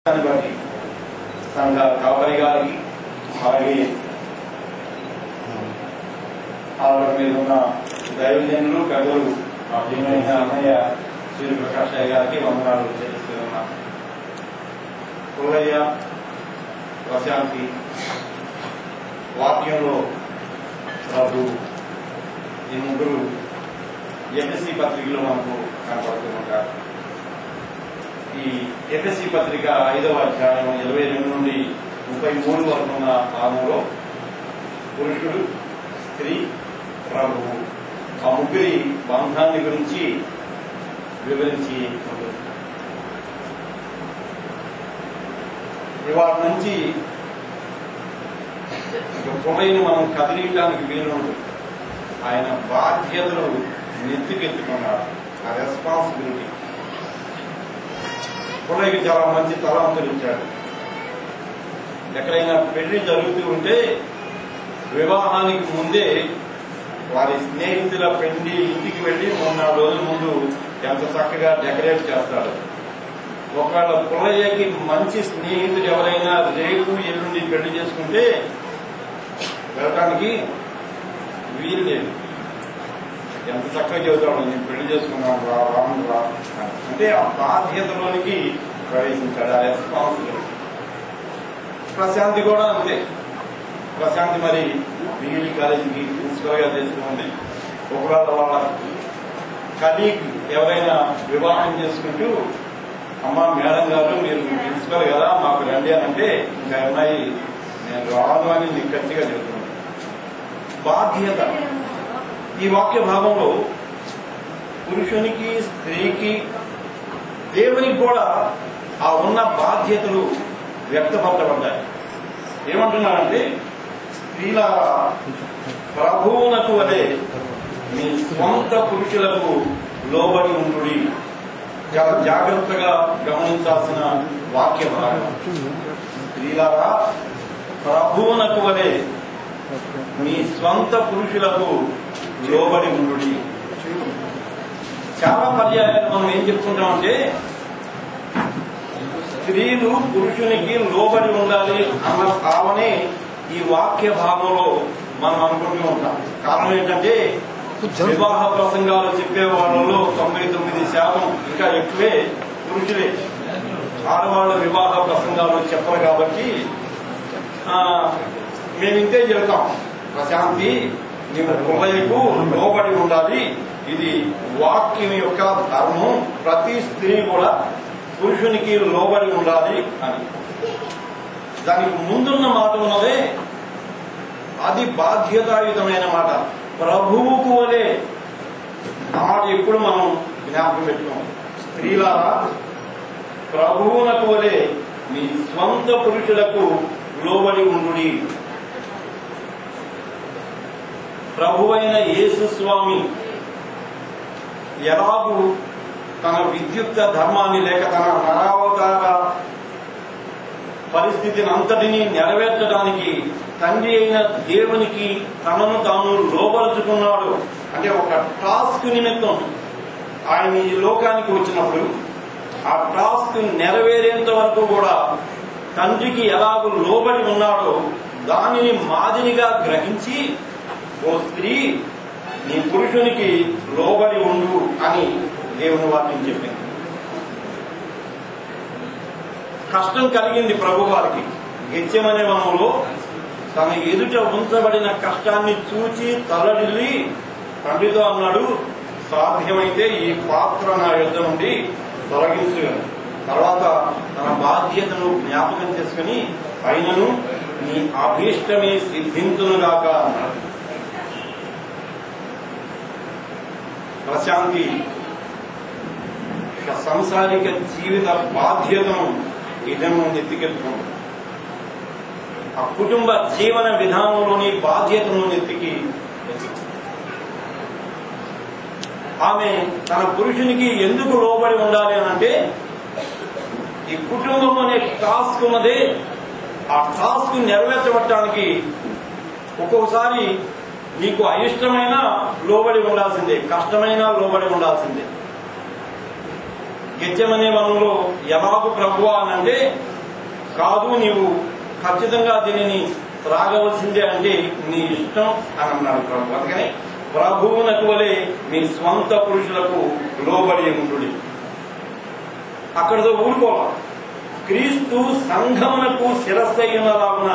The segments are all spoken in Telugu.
బట్టి సంఘ కాపరి గారికి అలాగే ఆవిడ మీద ఉన్న దైవజనులు పెద్దలు భీమైన అన్నయ్య సూర్యప్రకాశయ్య గారికి వందనాలు చేస్తూ ఉన్నా. పుల్లయ్య, ప్రశాంతి వాక్యంలో ప్రభు ఈ ముగ్గురు ఎఫ్ఎస్సి పత్రికలో మనకు కనపడుతూ ఉంటారు. ఈ ఎఫ్ఎస్సి పత్రిక 5వ అధ్యాయం 22 నుండి 33 వరకు ఉన్న భాగంలో పురుషుడు, స్త్రీ, ప్రభువు ఆ ముగ్గురి బంధాన్ని గురించి వివరించి ఉంటుంది. ఇవాళ నుంచి పొడైన మనం కదిలించడానికి వీలు ఉంటుంది. ఆయన బాధ్యతలు నెత్తికెత్తుకున్నాడు. ఆ రెస్పాన్సిబిలిటీ పొడైకి చాలా మంచి తలాంతులు ఇచ్చాడు. ఎక్కడైనా పెళ్లి జరుగుతూ ఉంటే వివాహానికి ముందే వారి స్నేహితుల పెళ్లి ఇంటికి వెళ్లి 3-4 రోజుల ముందు ఎంత చక్కగా డెకరేట్ చేస్తాడు. ఒకవేళ పుల్లయ్యకి మంచి స్నేహితులు ఎవరైనా రేపు ఎల్లుండి పెళ్లి చేసుకుంటే వెళ్ళటానికి వీలు లేదు. ఎంత చక్కగా చెబుతాడు, నేను పెళ్లి చేసుకున్నాను రా రాను రా అంటే ఆ బాధ్యతలోనికి ప్రవేశించాడు. ఆ రెస్పాన్సిబిలిటీ. ప్రశాంతి కూడా అంతే. ప్రశాంతి మరి డిగ్రీ కాలేజీకి ప్రిన్సిపల్ గా చేసుకుంది. ఒకవేళ వాళ్ళ కలీగ్ ఎవరైనా వివాహం చేసుకుంటూ అమ్మా మేడం గారు మీరు ప్రిన్సిపల్ కదా మాకు రండి అని అంటే ఇంకా అమ్మాయి నేను రాను అని నిక్కచ్చిగా చెబుతున్నాను. బాధ్యత. ఈ వాక్య భాగంలో పురుషునికి, స్త్రీకి, దేవునికి కూడా ఆ ఉన్న బాధ్యతలు వ్యక్తపరచబడ్డాయి. ఏమంటున్నారంటే, స్త్రీల ప్రభువునకు వలె మీ స్వంత పురుషులకు లోబడి ఉండుడి. చాలా జాగ్రత్తగా గమనించాల్సిన వాక్య భాగం. స్త్రీలారా ప్రభువునకు వలె మీ స్వంత పురుషులకు లోబడి ఉండుడి. చాలా పర్యాయాలు మనం ఏం చెప్పుకుంటామంటే స్త్రీలు పురుషునికి లోబడి ఉండాలి అన్న భావనే ఈ వాక్య భాగంలో మనం అనుకుంటూ ఉంటాం. కారణం ఏంటంటే వివాహ ప్రసంగాలు చెప్పే వాళ్ళలో 99% ఇంకా ఎక్కువే పురుషులే. ఆడవాళ్ళ వివాహ ప్రసంగాలు చెప్పరు కాబట్టి మేము ఇంతే చెబుతాం, ప్రశాంతి నీవు పుల్లయ్యకు లోబడి ఉండాలి, ఇది వాక్యం యొక్క ధర్మం, ప్రతి స్త్రీ కూడా పురుషునికి లోబడి ఉండాలి అని. దానికి ముందున్న మాట ఉన్నదే అది బాధ్యతాయుతమైన మాట. ప్రభువుకు వలె ఆ మాట ఎప్పుడు మనం జ్ఞాపకం పెట్టుకోం. స్త్రీలారా ప్రభువునకు వలె మీ స్వంత పురుషులకు లోబడి ఉండుడి. ప్రభువైన యేసు స్వామి ఎలాగూ తన విద్యుక్త ధర్మాన్ని లేక తన నరావతార పరిస్థితిని అంతటినీ నెరవేర్చడానికి తండ్రి అయిన దేవునికి తనను తాను లోబరుచుకున్నాడు. అంటే ఒక టాస్క్ నిమిత్తం ఆయన ఈ లోకానికి వచ్చినప్పుడు ఆ టాస్క్ నెరవేరేంత వరకు కూడా తండ్రికి ఎలాగూ లోబడి ఉన్నాడో దానిని మాదిరిగా గ్రహించి, ఓ స్త్రీ నీ పురుషునికి లోబడి ఉండు అని దేవుని వాక్యం చెప్పింది. కష్టం కలిగింది ప్రభు వారికి. గెత్సెమనే వనంలో తన ఎదుట ఉంచబడిన కష్టాన్ని చూచి తలడిల్లి తండ్రితో అన్నాడు, సాధ్యమైతే ఈ పాత్ర నా యుద్ధ నుండి తొలగించు. తర్వాత తన బాధ్యతను జ్ఞాపకం చేసుకుని అయినను నీ అభీష్టమే సిద్ధించునుగాక అన్నాడు. ప్రశాంతి సంసారిక జీవిత బాధ్యతను ఇదము నెత్తికెత్తుకుంది. ఆ కుటుంబ జీవన విధానంలోని బాధ్యతను నెత్తికి ఆమె తన పురుషునికి ఎందుకు లోబడి ఉండాలి అనంటే, ఈ కుటుంబం అనే టాస్క్ ఉన్నదే, ఆ టాస్క్ నెరవేర్చబడటానికి ఒక్కొక్కసారి నీకు అయిష్టమైన లోబడి ఉండాల్సిందే, కష్టమైన లోబడి ఉండాల్సిందే. గెత్సెమనే వనంలో ఎలాగూ ప్రభువా అని అంటే, కాదు నీవు ఖచ్చితంగా దీనిని త్రాగవలసిందే అంటే నీ ఇష్టం అని అన్నాడు ప్రభు. అందుకని ప్రభువునకు వలె మీ స్వంత పురుషులకు లోబడి ఉండుడి. అక్కడితో ఊరుకోవాలి. క్రీస్తు సంఘమునకు శిరస్సై ఉన్నలాగున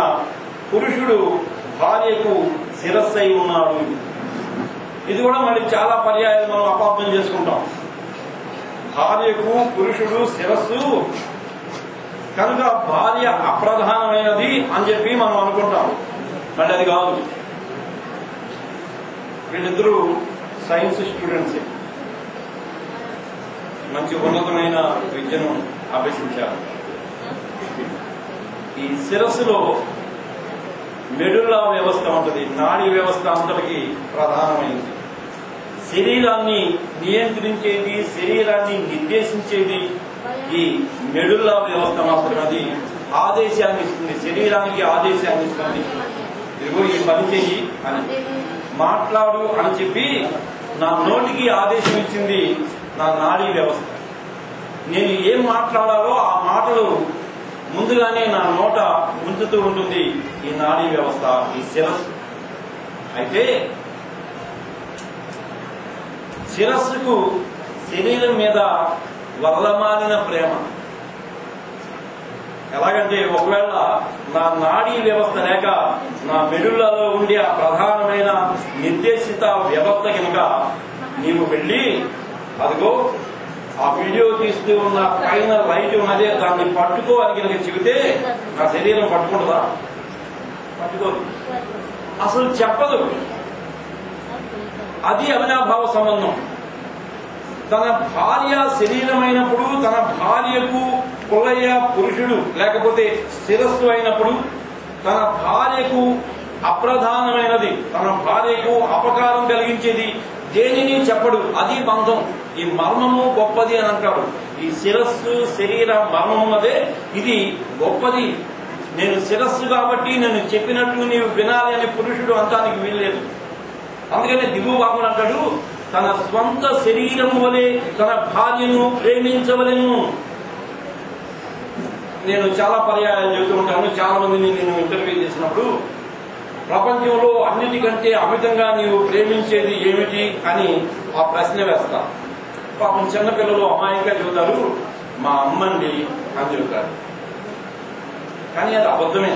పురుషుడు భార్యకు శిరస్సై ఉన్నాడు. ఇది కూడా మళ్ళీ చాలా పర్యాయాలు మనం అపార్థం చేసుకుంటాం. భార్యకు పురుషుడు శిరస్సు కనుక భార్య అప్రధానమైనది అని చెప్పి మనం అనుకుంటాం. మళ్ళీ అది కాదు. వీళ్ళిద్దరూ సైన్స్ స్టూడెంట్సే, మంచి ఉన్నతమైన విద్యను అభ్యసించారు. ఈ శిరస్సులో మెడుల్లా వ్యవస్థ ఉంటుంది, నాడీ వ్యవస్థ అంతటికి ప్రధానమైంది. శరీరాన్ని నియంత్రించేది, శరీరాన్ని నిర్దేశించేది ఈ మెడుల్లా వ్యవస్థ మాత్రమే. అది ఆదేశాన్ని ఇస్తుంది, శరీరానికి ఆదేశాన్ని ఇస్తుంది. ఇదిగో ఈ పని చెయ్యి అని, మాట్లాడు అని చెప్పి నా నోటికి ఆదేశం ఇచ్చింది నా నాడీ వ్యవస్థ. నేను ఏం మాట్లాడాలో ఆ మాటలు ముందుగానే నా నోట ఉంచుతూ ఉంటుంది ఈ నాడీ వ్యవస్థ, ఈ శిరస్సు. అయితే శిరస్సుకు శరీరం మీద వరదమాలిన ప్రేమ. ఎలాగంటే ఒకవేళ నా నాడీ వ్యవస్థ లేక నా మెడుళ్లలో ఉండే ఆ ప్రధానమైన నిర్దేశిత వ్యవస్థ కనుక నీవు వెళ్ళి అదిగో ఆ వీడియో తీస్తూ ఉన్న పైన లైట్ ఉన్నదే దాన్ని పట్టుకో అని కనుక చెబితే నా శరీరం పట్టుకుంటుందా? పట్టుకోదు, అసలు చెప్పదు. అది అవినాభావ సంబంధం. తన భార్య శరీరమైనప్పుడు, తన భార్యకు కులయ్య పురుషుడు లేకపోతే శిరస్సు అయినప్పుడు, తన భార్యకు అప్రధానమైనది, తన భార్యకు అపకారం కలిగించేది దేనిని చెప్పడు. అది బంధం. ఈ మర్మము గొప్పది అని అంటాడు. ఈ శిరస్సు శరీర మర్మం ఉన్నదే ఇది గొప్పది. నేను శిరస్సు కాబట్టి నేను చెప్పినట్లు నీవు వినాలి అని పురుషుడు అంటానికి వీల్లేదు. అందుకనే దిగువ భాగం అంటాడు, తన స్వంత శరీరము వలె తన భార్యను ప్రేమించవలెను. నేను చాలా పర్యాయాలు చెబుతూ ఉంటాను. చాలా మందిని నేను ఇంటర్వ్యూ చేసినప్పుడు, ప్రపంచంలో అన్నిటికంటే అమితంగా నీవు ప్రేమించేది ఏమిటి అని ఆ ప్రశ్న వేస్తా. పాపం చిన్నపిల్లలు అమాయకంగా చెబుతారు, మా అమ్మండి అని చెబుతారు. కానీ అది అబద్ధమే.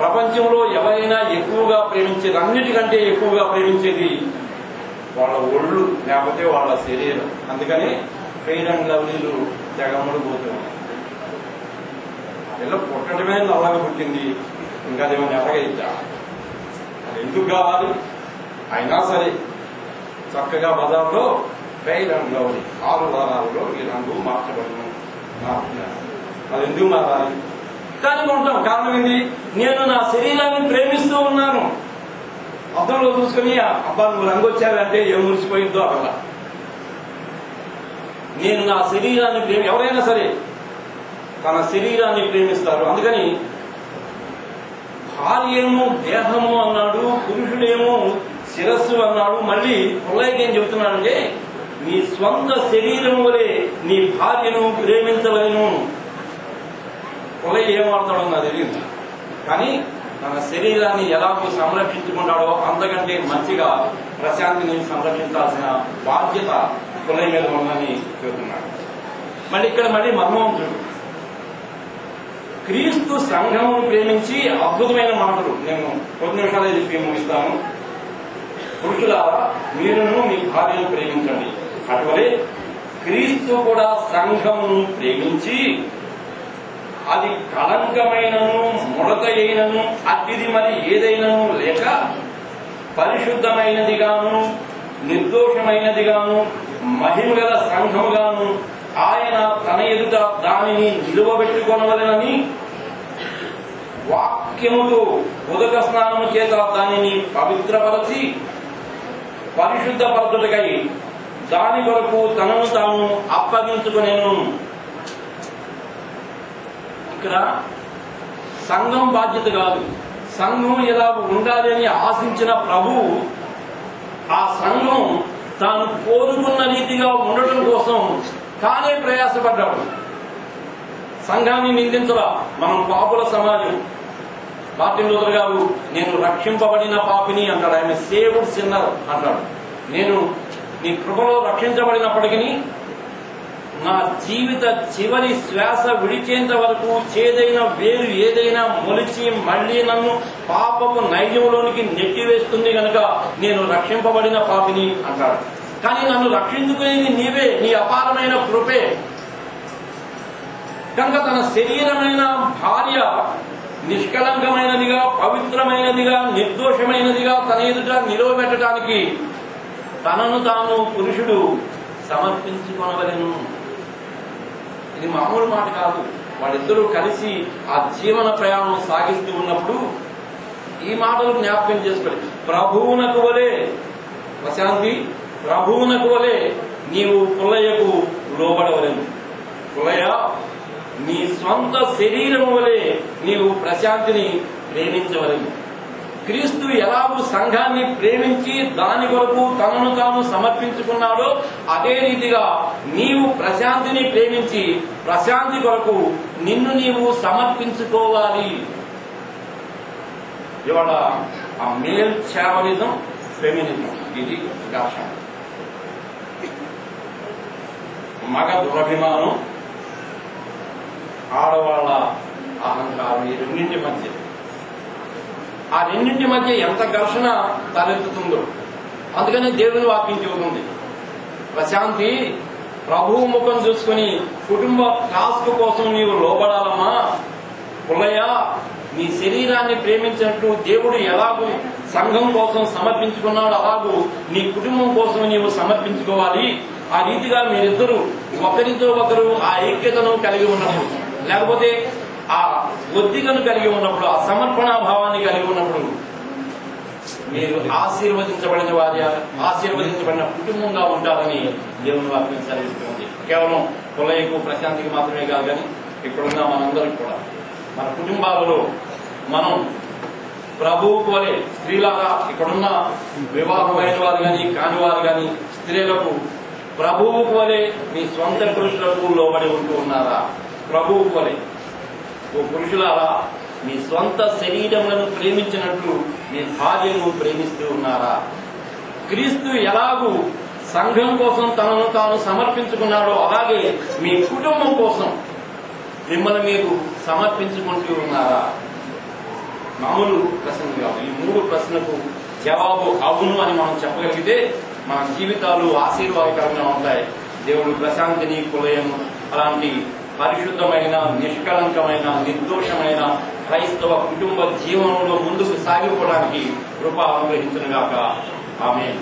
ప్రపంచంలో ఎవరైనా ఎక్కువగా ప్రేమించేది, అన్నిటికంటే ఎక్కువగా ప్రేమించేది వాళ్ళ ఒళ్ళు లేకపోతే వాళ్ళ శరీరం. అందుకని ఫెయిర్ అండ్ లవ్లీలు జగములు పోతున్నాయి. ఇలా పుట్టడమే నల్లగా పుట్టింది, ఇంకా అదేమన్నా ఎలాగ ఇచ్చా, అది ఎందుకు కావాలి? అయినా సరే చక్కగా బజార్లో ఫెయిర్ అండ్ లవ్లీ 6 వారాలలో ఈ రంగు మార్చబడను, అది ఎందుకు మారాలి? కానీ కొంటాం. కారణం ఏంటి? నేను నా శరీరాన్ని ప్రేమిస్తూ ఉన్నాను. అద్దంలో చూసుకుని అబ్బా నువ్వు రంగు వచ్చావంటే ఏం మురిసిపోయిందో అక్కడ. నేను నా శరీరాన్ని ఎవరైనా సరే తన శరీరాన్ని ప్రేమిస్తారు. అందుకని భార్యేమో దేహము అన్నాడు, పురుషుడేమో శిరస్సు అన్నాడు. మళ్ళీ పుల్లయ్యకి ఏం చెబుతున్నాడంటే, నీ స్వంత శరీరం వలె నీ భార్యను ప్రేమించవలెను. పుల్లయ్య ఏం వాడతాడో నాకు తెలియదు, కానీ తన శరీరాన్ని ఎలాగో సంరక్షించుకుంటాడో అంతకంటే మంచిగా ప్రశాంతిని సంరక్షించాల్సిన బాధ్యత పుల్లయ్య మీద ఉందని చెబుతున్నాడు. మళ్ళీ ఇక్కడ మర్మం చూడు. క్రీస్తు సంఘమును ప్రేమించి అద్భుతమైన మాటలు నేను కొన్ని నిమిషాలే చెప్పి ముగిస్తాను. పురుషులారా మీరును మీ భార్యను ప్రేమించండి. అటువలే క్రీస్తు కూడా సంఘమును ప్రేమించి అది కళంకమైనను ముడత అయినను అతిది మరి ఏదైనను లేక పరిశుద్ధమైనదిగాను నిర్దోషమైనదిగాను మహిమగల సంఘముగాను ఆయన తన ఎదుట దానిని నిలువబెట్టుకొనవలెనని వాక్యముతో ఉదక స్నానము చేత దానిని పవిత్రపరచి పరిశుద్ధపరచుటకై దాని కొరకు తనను తాను అప్పగించుకునేను. ఇక్కడ సంఘం బాధ్యత కాదు. సంఘం ఎలా ఉండాలి అని ఆశించిన ప్రభువు ఆ సంఘం తాను కోరుకున్న రీతిగా ఉండటం కోసం తానే ప్రయాసపడ్డాడు. సంఘాన్ని నిందించలా. మనం పాపుల సమాజం. మార్టిన్ లూథర్ గారు నేను రక్షింపబడిన పాపిని అంటాడు. ఆయన సేవ్డ్ సిన్నర్ అంటాడు. నేను నీ కృపలో రక్షించబడినప్పటికీ నా జీవిత చివరి శ్వాస విడిచేంత వరకు చేదైన వేరు ఏదైనా మొలిచి మళ్లీ నన్ను పాపపు నైజంలోనికి నెట్టివేస్తుంది గనక నేను రక్షింపబడిన పాపిని అంటాడు. కానీ నన్ను రక్షించుకునేది నీవే, నీ అపారమైన కృపే. కనుక తన శరీరమైన భార్య నిష్కలంకమైనదిగా, పవిత్రమైనదిగా, నిర్దోషమైనదిగా తన ఎదుట నిలవబెట్టడానికి తనను తాను పురుషుడు సమర్పించుకొనవలెను. ఇది మామూలు మాట కాదు. వాళ్ళిద్దరూ కలిసి ఆ జీవన ప్రయాణం సాగిస్తూ ఉన్నప్పుడు ఈ మాటలు జ్ఞాపకం చేసుకోవాలి. ప్రభువునకు వలె ప్రశాంతి, ప్రభువునకు వలె నీవు పుల్లయ్యకు లోబడవలెను. పుల్లయ్య, నీ స్వంత శరీరం వలె నీవు ప్రశాంతిని ప్రేమించవలెను. క్రీస్తు ఎలాగూ సంఘాన్ని ప్రేమించి దాని కొరకు తనను తాను సమర్పించుకున్నాడో అదే రీతిగా నీవు ప్రశాంతిని ప్రేమించి ప్రశాంతి కొరకు నిన్ను నీవు సమర్పించుకోవాలి. ఇవాళ ఆ మేల్ చావనిజం, ఫెమినిజం ఇది ఘర్షణ. మగ దురభిమానం, ఆడవాళ్ల అహంకారం, ఈ రెండింటి మధ్య ఆ రెండింటి మధ్య ఎంత ఘర్షణ తలెత్తుతుందో. అందుకనే దేవుని వాక్యం చెబుతుంది, ప్రశాంతి ప్రభువు ముఖం చూసుకుని కుటుంబ టాస్క్ కోసం నీవు లోబడాలమ్మా. పుల్లయ్య, నీ శరీరాన్ని ప్రేమించినట్టు దేవుడు ఎలాగూ సంఘం కోసం సమర్పించుకున్నాడు అలాగూ నీ కుటుంబం కోసం నీవు సమర్పించుకోవాలి. ఆ రీతిగా మీరిద్దరూ ఒకరితో ఒకరు ఆ ఐక్యతను కలిగి ఉన్నప్పుడు, లేకపోతే ఆ ఒత్తికను కలిగి ఉన్నప్పుడు, ఆ సమర్పణా భావాన్ని కలిగి ఉన్నప్పుడు మీరు ఆశీర్వదించబడిన వారి, ఆశీర్వదించబడిన కుటుంబంగా ఉంటారని దేవుని వాక్యం సెలవిస్తుంది. కేవలం పుల్లయ్యకు ప్రశాంతికి మాత్రమే కాదు, కానీ ఇక్కడున్న మనందరికి కూడా మన కుటుంబాలలో మనం ప్రభువుకు వలె స్త్రీలాగా, ఇక్కడున్న వివాహమైన వారు కానీ కాని వారు కానీ స్త్రీలకు ప్రభువుకు వలె మీ స్వంత పురుషులకు లోబడి ఉంటూ ఉన్నారా? ప్రభువుకు వలె. ఓ పురుషులారా, మీ స్వంత శరీరములను ప్రేమించినట్లు మీ భార్యను ప్రేమిస్తూ ఉన్నారా? క్రీస్తు ఎలాగూ సంఘం కోసం తనను తాను సమర్పించుకున్నాడో అలాగే మీ కుటుంబం కోసం మిమ్మల్ని మీరు సమర్పించుకుంటూ ఉన్నారా? మామూలు ప్రశ్నలు కాదు. ఈ 3 ప్రశ్నలకు జవాబు అవును అని మనం చెప్పగలిగితే మన జీవితాలు ఆశీర్వాదకరంగా ఉంటాయి. దేవుడు ప్రశాంతిని, పుల్లయ్యను అలాంటి పరిశుద్ధమైన, నిష్కలంకమైన, నిర్దోషమైన క్రైస్తవ కుటుంబ జీవనంలో ముందుకు సాగిపోవడానికి కృప అనుగ్రహించునుగాక. ఆమేన్.